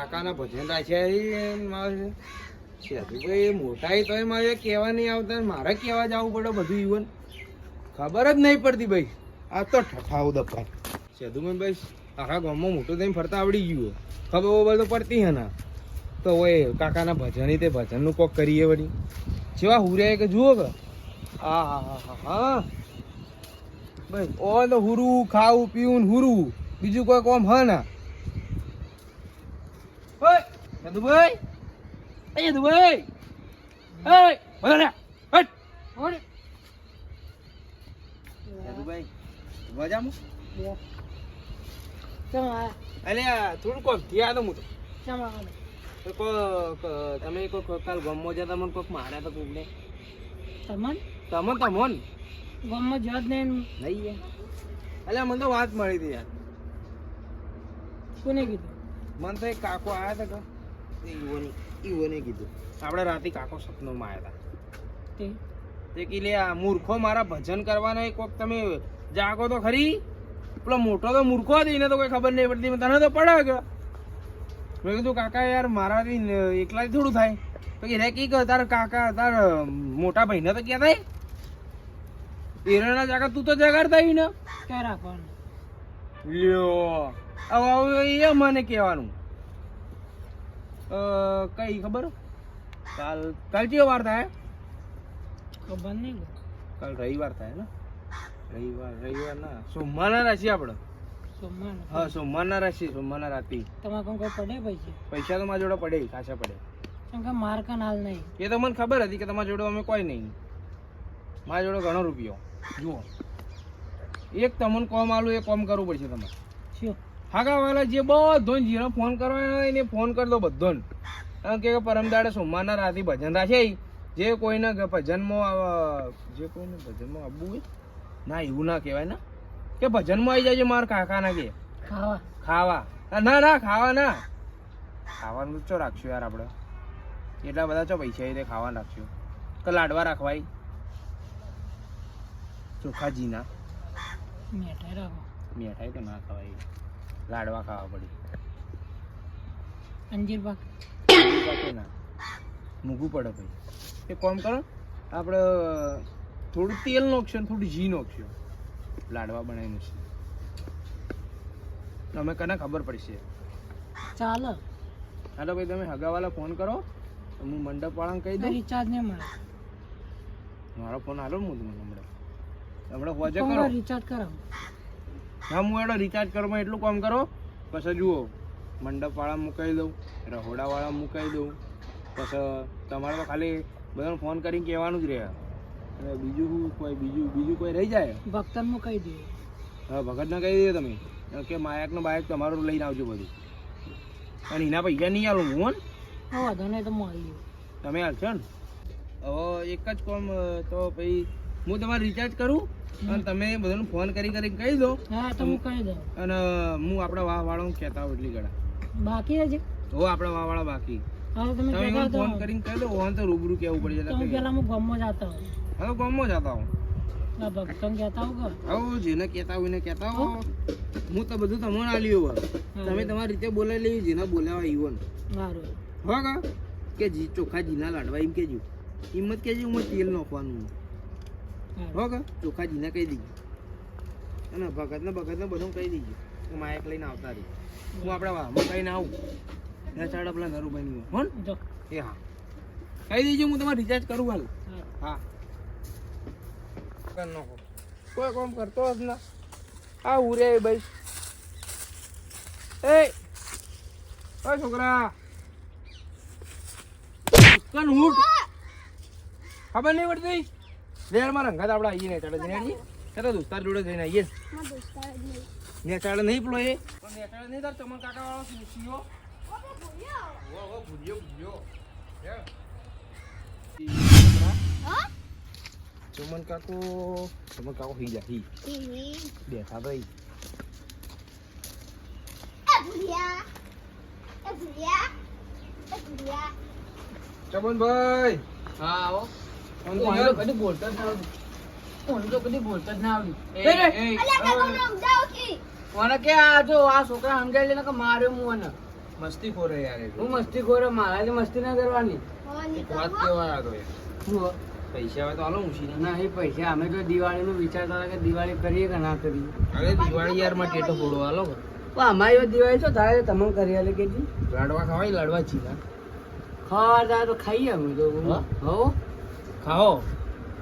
કાકાના ભજન રાખ્યા ભાઈ મોટા તો મારે કહેવા નહીં આવતા, મારે કહેવા જવું પડે બધું ઈવન ખબર જ નહીં પડતી ભાઈ. આ તો ઠઠાવ દફાય સેધુભાઈ ભાઈ આખા ગામમાં મોટું થઈને ફરતા આવડી ગયું, ખબર બબર તો પડતી હે ના. તો હોય કાકાના ભજન તે ભજનનું કોક કરીએ વળી જેવા હુર્યા કે જુઓ કે હા હા હા હા હા ભાઈ ઓ તો હુરું ખાવું પીવું હુરું બીજું કોઈ કોમ હ ના. દુબઈ એ દુબઈ દુબઈ મજામાં અલ્યા થોડું કોક થયા તો હું તો તમે કોક કાલ ગમો જતા મને કોક માર્યા તો કોકને તમન ગમો જ નહીં અલ્યા મને તો વાત મળી હતી યાર. કોને કીધું? મને તો એક કાકો આવ્યા હતા ઈવોને કીધું આપણે રાતે કાકો સપનોમાં આવ્યા હતા તે કીલે આ મૂર્ખો મારા ભજન કરવાના કોક તમે જાગો તો ખરી. પેલો મોટો તો મૂર્ખો હતો એને તો કોઈ ખબર નહીં પડતી, તને તો પડે કે મેં કીધું કાકા યાર મારાથી એકલા થોડું થાય તો કે કી કર તાર કાકા તાર મોટા ભાઈને તો ક્યાં થાય એરણા જાગા તું તો જગાડતા ને ક્યાં રાખવાનું લ્યો હવે મને કહેવાનું કઈ ખબર કાલ કયો વાર થાય ખબર નહીં કાલ રવિવાર થાય ને રવિવાર ના સોમવારના રાશિ આપણે હા સોમવારના રાશિ સોમવારના રાતી તમારે કોઈ પડે પૈસા તો મારા જોડે પડે ખાસા પડે માર્કન હાલ નહીં એ તો મને ખબર હતી કે તમારા જોડે અમે કોઈ નહીં મારા જોડે ઘણો રૂપિયો જુઓ એક તમને કોમ આલું એ કોમ કરવું પડશે તમારે હાગા વાળા જે બધો જેનો ફોન કરવાનો હોય એને ફોન કરી દો બધો કારણ કે પરમદાડે સોમવારના રાતે ભજન રાખે જે કોઈને ભજનમાં આવવું હોય ના એવું ના કહેવાય ને કે ભજનમાં આવી જાય મારા કાકાના કે ખાવા ના ખાવાનું ચો રાખશું યાર આપણે એટલા બધા ચો પૈસા તે ખાવાનું રાખશું કે લાડવા રાખવાય ચોખાજીના મીઠાઈ તો ના ખવાય લાડવા ખાવા પડી અંજીર પાક ના મૂકવું પડે ભાઈ. એ કોમ કરો આપણે થોડું તેલ નોખશો ને થોડું ઘી નોખશો લાડવા બનાવીને છે અમે કને ખબર પડશે ચાલો. હાલો ભાઈ તમે હગાવાલા ફોન કરો હું મંડપ વાળાને કહી દઉં રિચાર્જ નહીં મળે મારો ફોન હાલો હું તમને હમણાં હોજે કરો રિચાર્જ કરો હા હું એડો રિચાર્જ કરવામાં એટલું કામ કરો પછી જુઓ મંડપ વાળા મુકાઈ દઉં રહોડા વાળા મુકાઈ દઉં પછી તમારે તો ખાલી બધાને ફોન કરીને કહેવાનું જ રહે અને બીજું કોઈ રહી જાય ભક્તને મુકાઈ દે હા ભગતને કહી દે તમે કે માયકનો બાયક તમારું લઈને આવજો બધું અને એના પૈસા નહીં આવું હું વાંધો નહીં તો હું આવી તમે હાલશો ને હવે એક જ કોમ તો પછી હું તમારે રિચાર્જ કરું અને તમે બધાને ફોન કરીને કહી દો. હા તો હું કહી દઉં અને હું આપણા વાહ વાળા કહેતા હોઉં એટલી ગળા બાકી છે હો આપણા વાહ વાળા બાકી તમે ફોન કરીને કહી દો ઓન તો રૂબરૂ કેવું પડી જાય તો પેલા હું ગામમાં જતા હોઉં હા ગામમાં જતા હોઉં ભક્તન કહેતા હોઉં હા જેને કહેતા હોય એને કહેતા હો હું તો બધું તમને આલ્યું તમે તમારી રીતે બોલાવી લેવી જેને બોલાવા ઈવન સારું હો કા કે જી ચોખા જીના લાડવા એમ કેજો હિંમત કેજો હું તેલ નાખવાનું હો કા ચોખા જીના કહી દીધું અને ભગતને બધું કહી દીધું કે માયક લઈને આવતા રહી હું આપણા વાહમાં કહીને આવું ચાડ પેલા નરુભાઈ હો એ હા કહી દીજો હું તમારે રિચાર્જ કરું હાલ હા નાખો કોઈ કામ કરતો જ ના આ ઉરે ભાઈ એ છોકરા કન ઉઠ ખબર નહીં પડતી લેર માં રંગાત આપણે આવીએ ને ચાલે જઈને આવીએ ચાલો દોસ્તાર જોડે જઈને આવીએ ને ચાલે નહીં પેલો એ પણ ને ચાલે નહીં તાર ચમન કાકા વાળો સીઓ ઓ ભૂલ્યો ચમન કાકો હી જા હી બેઠા ભાઈ ચમન ભાઈ હા આવો કદી બોલતા જ ના આવડ્યું કે આ જો આ છોકરા સમજાય લે કે માર્યો હું મસ્તી ખોરે યાર હું મસ્તી ખોરે, મારા મસ્તી ના કરવાની. એક વાત કેવા આવ્યો યાર. શું પૈસા હોય તો હાલો ઉછીને. ના એ પૈસા અમે તો દિવાળી નું વિચારતા હતા કે દિવાળી કરીએ કે ના કરીએ. અરે દિવાળી યાર માં ટેટો ફોડો હાલો. પણ અમારી દિવાળી તો થાય તમે કરી આલે કે જી લાડવા ખાવાય, લાડવા ચીલા ખાવા જાય તો ખાઈએ અમે તો. હો ખાઓ.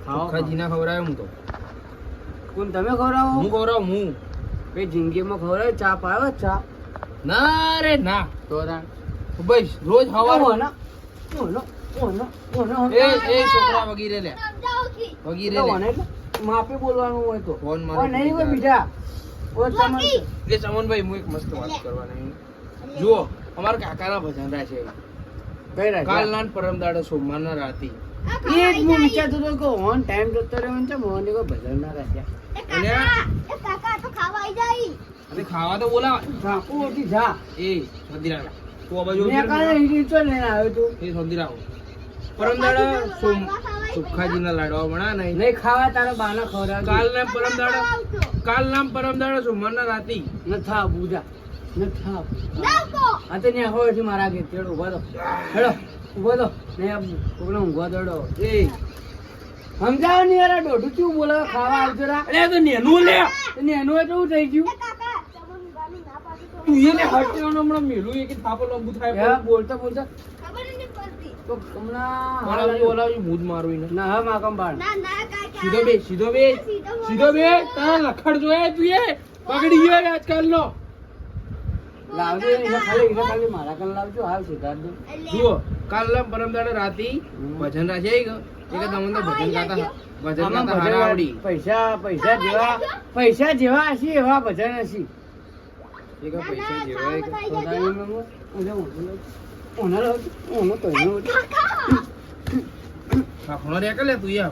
ખાઓ જીના ખવડાવે હું તો. કોણ તમે ખવડાવો? હું ખવડાવું હું. કઈ જિંદગીમાં ખવડાવે? ચા પાવે ચા? ના રે ના. તો બસ રોજ હવારો ના એ છોકરા વગીરે લે વગીરે લે માપે બોલવાનું હોય તો ફોન મારો નહીં હોય બીજા. એ ચમનભાઈ હું એક મસ્ત વાત કરવાની. જુઓ અમારા કાકાના ભજન છે કઈ રાત? કાલના ને પરમ દાડે સોમવારના રાતી. એ જ હું વિચારતો હતો કે ઓન ટાઈમ જતો રહ્યો છે મોહન કોઈ ભજન ના રાખ્યા. અને ખાવા તો બોલાવા ઝાપુ ઓછી જા એ સંદીરા તું આ બાજુ મેં કાલે ઈડી તો લઈને આવ્યો તું. એ સંદીરા પરમ દાડે સુખાજીના લાડવા બના નહીં નહીં ખાવા તારા બાના ખવડાવ. કાલના પરમ દાડે સોમવારના રાતી નથા બુજા નથા આ તો ને હોય છે મારા કે તેડો ઉભા તો હેડો ઉભો તો ને કોકને ઊંઘવા દડો. એ સમજાવ ને યાર દોઢું કેવું બોલે ખાવા આવજો રા. અરે તો નેનું લે નેનું હોય તો શું થઈ ગયું? તું એને હટવાનો હમણાં મેલું એક થાપો લંબુ થાય બોલતા બોલતા તો હમણાં બોલાવી મૂજ મારું એને. ના હા માકમ બાળ સીધો બે તારા લખડ જોયા તું એ પકડી ગયો આજકાલ નો. લાવજો એને ખાલી મારા કન લાવજો હાલ સિદ્ધાર્થ દો. જુઓ કાલના પરમ દાડે રાતી ભજન રાશે એક તમને તો ભજન ગાતા હારા આવડી. પૈસા જેવા હશે એવા ભજન હશે. એક પૈસા જેવા એક ખાખણો રે કે લે તું યાર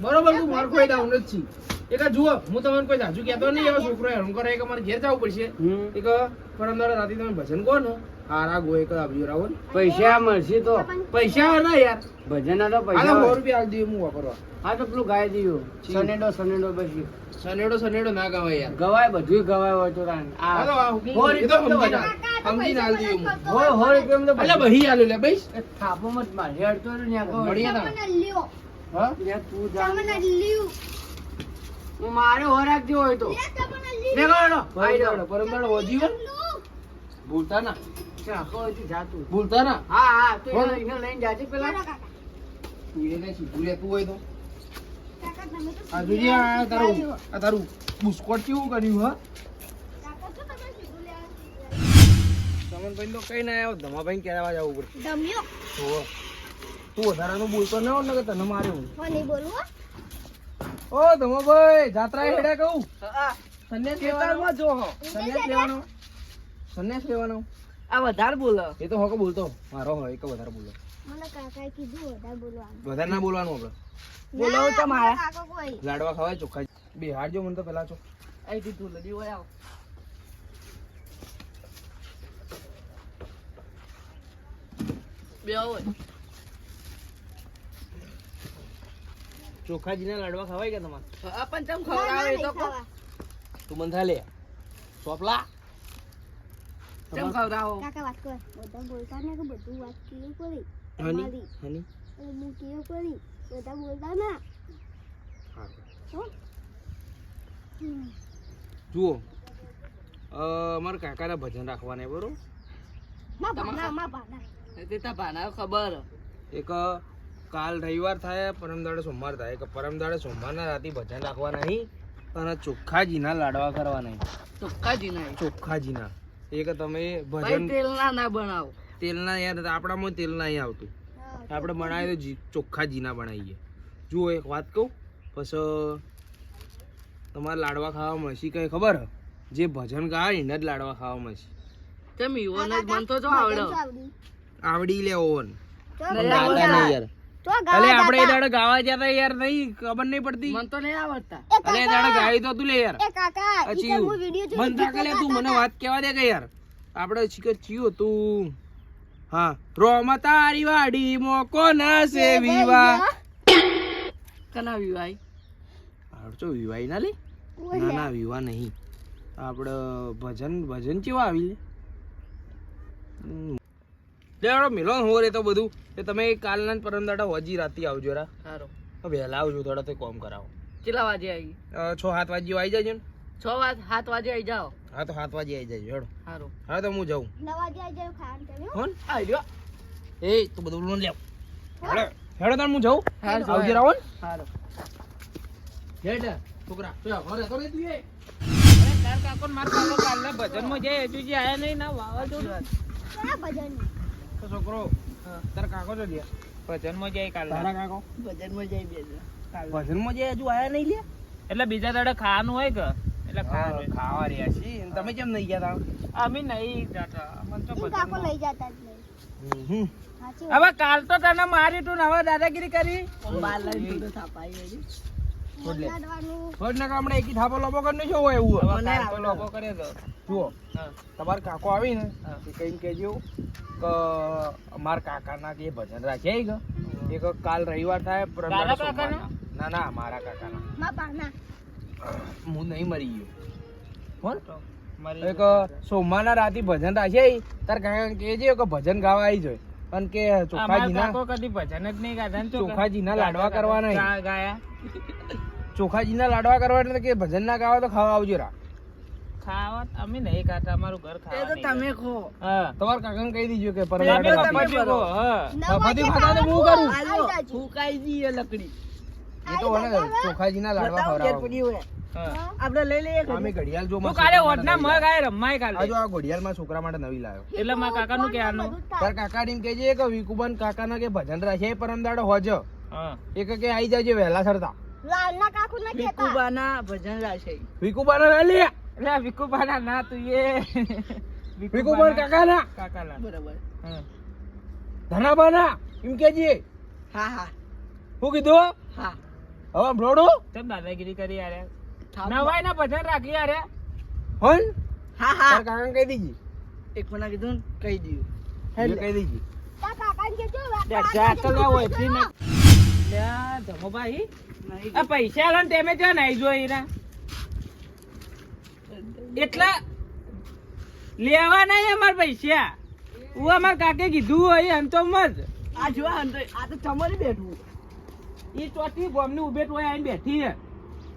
બરોબર તું માર કોઈ દાઉન જ છી. એક જુઓ હું તમને કોઈ જાજુ કહેતો નહીં એવો છોકરો હેરાન કરે કે અમારે ઘેર જવું પડશે. એક પરમ દાડે રાતે તમે ભજન કહો ને હારા ગો એક આવજો રાવણ. પૈસા મળશે તો પૈસા ના યાર ભજન ના તો આ પૈસા 100 રૂપિયા આલ દઈએ હું વાપરવા. હા તો પેલું ગાય દીધું સનેડો પછી સનેડો ના ગવાય યાર. ગવાય બધું ગવાય હોય તો રાન. આ તો સમજી ના આલ દઈએ હું. હોય કેમ તો અલ્યા બહી આલો લે બઈસ થાપો મત માર હેડતો ને ન્યા કહો. મળીએ તા હા ન્યા તું જા હું મારે હો રાખજો હોય તો પરમ દાડે વજીવન ભૂલતા ના જાતું ભૂલતા ના. હા તો એને લઈને જાજે પેલા. તું એને સીધું લેતું હોય તો આ જોજે આ તારું બુસ્કોટ કેવું કર્યું હા. સમનભાઈ તો કઈ ના આવ્યો ધમાભાઈ કહેવા જવું પડશે. તું વધારાનું બોલતો ન હોય ને કે તને મારે હું. ઓ ધમાભાઈ જાત્રા હેડ્યા કહું સંન્યાસ લેવાનો. આ વધારે બોલો એ તો હોકો બોલતો મારો હોય એક વધારે બોલો. વધારે ના બોલવાનું આપણે. બોલાવો તો મારે લાડવા ખવાય ચોખ્ખા બે હાડજો મને તો પેલા છો અહીં દીધું લડી હોય આવ બે હોય ચોખાજીના લાડવા ખવાય કે તમારે? પણ તમ ખવડાવે તો તું મને થા લે સોપલા તમ ખવડાવો. હની હની જુઓ અમારા કાકાના ભજન રાખવાના બરોબર. તે તો ભાના ખબર એક કાલ રવિવાર થાય પરમ દાડે સોમવાર થાય કે પરમ દાડે સોમવારના રાતે ભજન રાખવાના નહીં અને ચોખ્ખાજીના લાડવા કરવાના. ચોખ્ખાજીના એક તમે ભજન તેલના ના બનાવો. તેલના યાર આપણામાં તેલ નહીં આવતું. આપણે બનાવીએ તો ચોખ્ખાજીના બનાવીએ. જુઓ એક વાત કહું પછી તમારે લાડવા ખાવા મળશે કઈ ખબર જે ભજન ગાય એને જ લાડવા ખાવા મળશે. તમે ઈવન જ બનતો તો આવડી લે ઓવન યાર. અલે આપણે એ દાડે ગાવા ગયા તા યાર નહીં ખબર નહીં પડતી. મન તો નહીં આવડતા. અલે એ દાડે ગાઈ તો તું લે યાર. મન થાકે લે તું મને વાત કેવા દે કે યાર આપણે શીખે ચિયો તું હા રોમા તારી વાડી મોકો ના સે વિવા કના વિવાય આવડો વિવાય ના લે ના વિવા નહીં આપણે ભજન કેવા આવી લે લેવાડો મિલન હો રે તો બધું તે તમે કાલના ને પરમ દાડા હોજી રાતી આવજો રા સારું વહેલા આવજો થોડા તો કોમ કરાવો કેટલા વાગે આવી 6-7 વાગે આવી જાજો ને 7 વાગે આવી જાઓ હા તો 7 વાગે આવી જાજો હેડો સારું હા તો હું જાઉં 9 વાગે આવી જાય ખાવાનું કોણ આવી ગયો એ તું બધું લોન લેવ હેડો હેડો તાર હું જાઉં આવજે રાવણ સારું હેડ છોકરા તો ઘરે તો રે તું એ તાર કાકો માર કાકો કાલના ભજનમાં જાય હજુ જે આયા નહીં ના વાવાઝોડું કયા ભજન તો છોકરો તાર કાકો તો લે ભજનમાં જાય કાલ તારા કાકો ભજનમાં જાય બે ભજનમાં જે હજુ આયા નહીં લે એટલે બીજા દાડે ખાવાનું હોય કે એટલે ખાવાનું ખાવા રહ્યા છી તમે કેમ નહીં ગયા તા અમે નહીં જાતા અમને તો ઈ કાકો લઈ જતા જ નહીં સાચી વાત. હવે કાલ તો તને મારી તું ને હવે દાદાગીરી કરી બાર લઈ દીધું થાપાઈ લાડવાનું ફોજ ના કામડે એકી થાપો લોબો કરીને શું હોય એવું મને તો લોબો કરે તો જુઓ હા તમારા કાકો આવી ને એ કઈ કહેજો કે અમારા કાકાના કે ભજન રાખે કે એક કાલ રવિવાર થાય પરમ તારા દાડે કાકાના? સોમવારના. ના ના મારા કાકાના માં બાના હું નહીં મરી ગયો કોણ મારી એક સોમવારના રાતે ભજન રાખે તાર કાકા કહેજે કે ભજન ગાવા આવી જાય પણ કે અમારા ચોખાજીના કાકો કદી ભજન જ નહીં ગાતા ને ચોખા. ચોખાજીના લાડવા કરવા નહીં. ગાયા ચોખાજીના લાડવા કરવા એટલે કે ભજન ના ગાવા તો ખાવા આવજો રા ખાવા અમે નહીં ખાતા અમારું ઘર ખાવા તમે ખો હા તમારા કાકાને કહી દીજો કે પરમ તમે દાડે તમે કાપી. ખો હા 9 વાગે ફફાદી ખાતા તો હું કરું. આવી જાજો. ફૂકાઈ દીએ લકડી એ તો મને ચોખાજીના લાડવા ખવડાવો હા આપણે લઈ લઈએ અમે ઘડિયાળ જો તું કાલે ઓઢના મગ આય રમાય કાલે આ ઘડિયાળ માં છોકરા માટે નવી લાવ્યો એટલે મારા કાકાનું કે આનું તાર કાકા ને કહેજે કે વિકુબન કાકાના કે ભજન રાખે પરમ દાડે હોજો હા એક કે આવી જાજો વહેલા સરતા લાલના કાકુ ના કહેતા ભજન રાશે વિકુબાના ના લે એટલે વિકુબાના ના તું એ વિકુબન કાકાના કાકાના બરાબર હા ધનાબાના એમ કહેજે હા હા શું કીધું હા હવે બ્રોડો તેમ દાદાગીરી કરી યાર નવાઈ ના ભજન રાખી યાર હોન હા તાર કાકાને કહી દીજી એક મના કીધું કહી દીધું એ કહી દીજી તા કાકાને કહેજો જાતો લે હોય થી ને લે ધમો ભાઈ આ પૈસા આલો ને તેમે જો નહીં જોઈ ના એટલા લેવા નહીં અમાર પૈસા હું અમાર કાકે કીધું હોય અંતો મત આ જો અંતો આ તો ચમરી બેઠું ઈ ચોથી બોમની ઉભેટ હોય આઈને બેઠી હે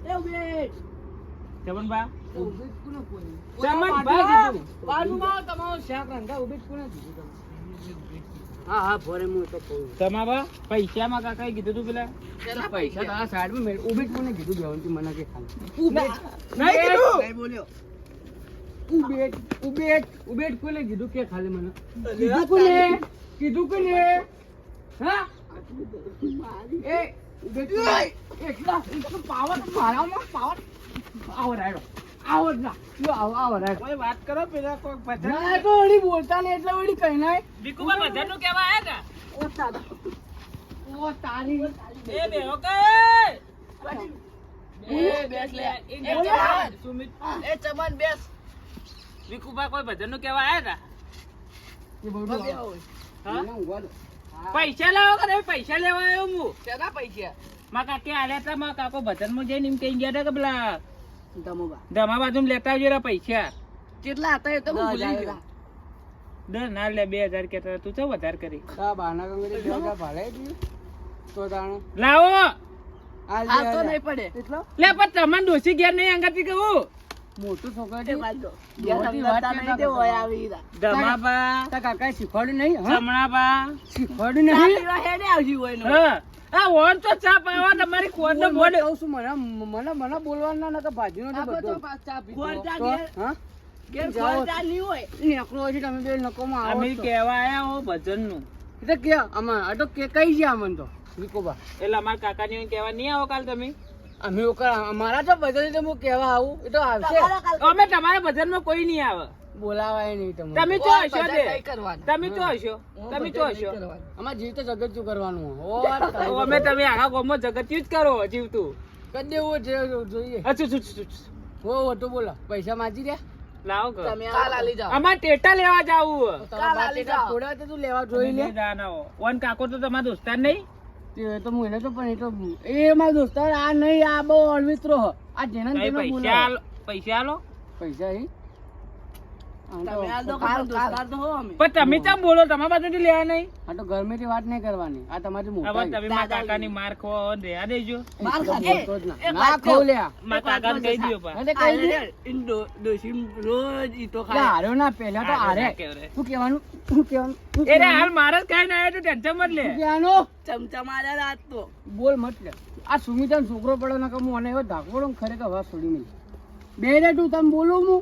એ ઉભેટ ચમનબા ચમનબા કીધું બાજુમાં તમારો શાક રંગા ઉભેટ કોને કીધું હા હા ભોરે હું તો કહું તમારા પૈસામાં કાકાએ કીધું તું પેલા પૈસા તારા સાઈડમાં મેળ ઉભેટ કોને કીધું બેવંતી મને કે ખાલી ઉભેટ નહીં કીધું નહીં બોલ્યો ઉબેટ કોને કીધું કે ખાલી મને કીધું કોને હા એ ઉબેટ એટલા પાવર મારામાં પાવર આવો રાયડો આવો ના યો આવો રાયડો કોઈ વાત કરો પેલા કોઈ ભજન ના તો ઓડી બોલતા ને એટલે ઓડી કઈ નાય વિકુબા ભજન નું કેવા આયા કા ઓ દાદા ઓ તારી એ બેહો કે બેસ લે સુમિત એ ચમન બેસ વિકુબા કોઈ ભજન નું કેવા આયા તા પૈસા લાવો કરે પૈસા લેવા આવ્યો હું કેના પૈસા માં કાકે આલ્યા તા માં કાકો ભજન માં જઈને એમ કહી ગયા તા કે પેલા ધમા બાજુ લેતા આવજો રા પૈસા કેટલા હતા એ તો ભૂલી ગયો દર ના લે 2000 કેતા તું તો વધારે કરી તા બાના કંગડી 2000 ભાડે દી તો તાણ લાવો આ તો નહીં પડે એટલો લે પણ તમને ડોસી ઘેર નહીં અંગાતી કહું મોટું છોકરા છે ધમાબા તા કાકા શીખવાડ્યું નહીં ચમણાબા શીખવાડ્યું નહીં હા આ વોન તો ચા પાવા તમારી ખોર ને મોડ કહું છું મને બોલવાના ના કે ભાજીનો તો બધો હા નેકળો છે તમે બે નકોમાં આવો અમે છો. કહેવા આયા હો ભજન નું એટલે કે આમાં આ તો કે કઈ છે આમન તો વિકોબા એટલે અમારા કાકા ને કહેવા નહીં આવો કાલ તમે અમે અમારા તો બધા તો હું કહેવા આવું એ તો આવશે અમે તમારા ભજન માં કોઈ નહીં આવે બોલાવાય નહીં તમને તમે ચો હશો તે તમે ચો હશો તમે ચો હશો અમાર જીવ તો જગત શું કરવાનું તો અમે તમે આખા ગામમાં જગત્યું જ કરો જીવતું કરી દેવું છે જોઈએ અચુ હો તો બોલો પૈસા માજી રહ્યા લાવો કે અમાર ટેટા લેવા જાવું થોડા તો તું લેવા જોઈ લે ઓન કાકો તો તમારા દોસ્તાર નહીં તે તો હું એને તો પણ એ તો એ મારા દોસ્તાર આ નહીં આ બહુ અળવિત્રો આ જેના કઈ તેના પૈસા બોલાવો. પૈસા આલો પૈસા એ પણ તમે ચમ બોલો તમારા બાજુથી લેવા નહીં આ તો ગરમીથી વાત નહીં કરવાની આ તમારી હવે મોટા તમે મારા કાકાની માર ખો રેવા દેજો બોલતો જ ના. ના ખોવ લ્યા. મારા કાકાને કહી દ્યો પા એટલે કહી દે. લે, હાર્યો ના પહેલા તો હારે. શું કહેવાનું? શું કહેવાનું? શું એ રે કહેવાનું? હાલ મારે જ કઈ ના તું ટેન્શન મત લે શું કહેવાનું? બોલ મત લે. આ સુમિતાનો છોકરો પડ્યો ના કે હું અને એવો ધાકવડો ને ખરેખર વાત છોડી નહીં. બે રે તું તમે બોલું હું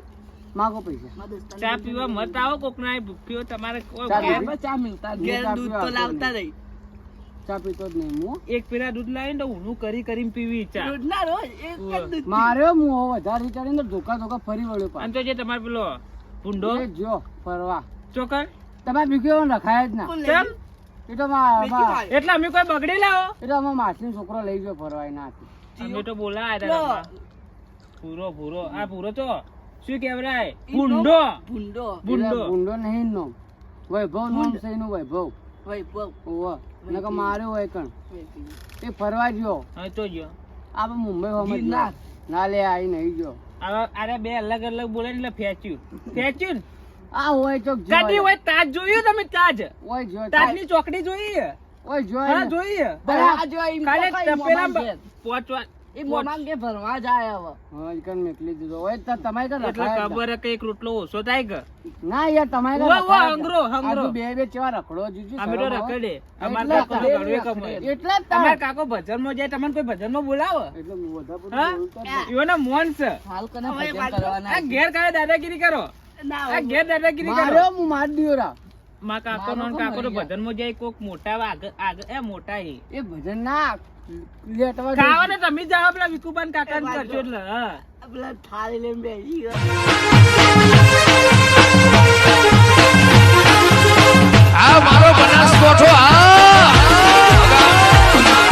માગો પૈસા. ચા પીવા મત આવો કોક ના ભૂખ્યો તમારે કોઈ ચા ઘેર પીવા? ચા મિલતા ઘેર દૂધ તો લાવતા નહીં. ચા પીતો જ નહીં હું. એક પેલા દૂધ લાવીને તો ઊનું કરી કરીને પીવી ચા માર્યો હું હવે વધારે વિચારીને ધોકા ધોકા ફરી વળ્યો અને પાછો. તો જે તમારે પેલો ભૂંડો એ જો ફરવા ચોકર તમારે બીજો રખાય જ ના. કેમ એ તો એટલે અમે કોઈ બગડી લાવો એટલે અમે માછલી છોકરો લઈ ગયો ફરવા એના હાથે. અમે તો બોલાયા હતા ભૂરો આ ભૂરો તો શું કેવરાય ભૂંડો એટલે ભૂંડો ભૂંડો નહીં નો વૈભવ નામ છે એનું વૈભવ. ઓવા નકર માર્યો હોય કણ એ ફરવા ગયો હવે તો જો આ મુંબઈ હોમ ના લે આઈ નહીં ગયો. હવે અરે બે અલગ અલગ બોલે ને એટલે ફેંચ્યું ને. આ હોય ચોક કાઢી હોય તાજ જોયું તમે તાજ હોય જો તાજની ચોકડી જોઈ હોય જો હા જોઈ કાલે તપેલા પહોંચવા હા ઈ કણ મેકલી દીધો હોય તો તમારે તો એટલે રખાય જ ખબર હે કે એક રોટલો ઓછો થાય કે ના. ના યાર તમારે તો ઉવા, ઉવા, રખાય જ હંગરો, ના. હંગરો. આજુ બે ચેવા રખડો જીજુ અમે તો શરમ આવે. રખડે અમાર એટલે કાકો તો જ ઘણું તાર. કમાય. એટલે જ તાર. અમાર કાકો ભજનમાં જાય તમને કોઈ ભજનમાં બોલાવે એટલે હું વધારે બધું હા બોલતો જ નહીં. એઓના મોન છે આ ઘેર કાલે દાદાગીરી કરો આ ઘેર દાદાગીરી કરો માર્યો હું માર દિયો રા. માં કાકો નો કાકો તો ભજનમાં જાય કોક મોટા આગળ એ મોટા હે એ ભજન ના લેટવા ખાવા ને તમે જાવ પેલા વિકુબાન કાકા કરજો એટલે હા થાળી લઈને બેસી ગયો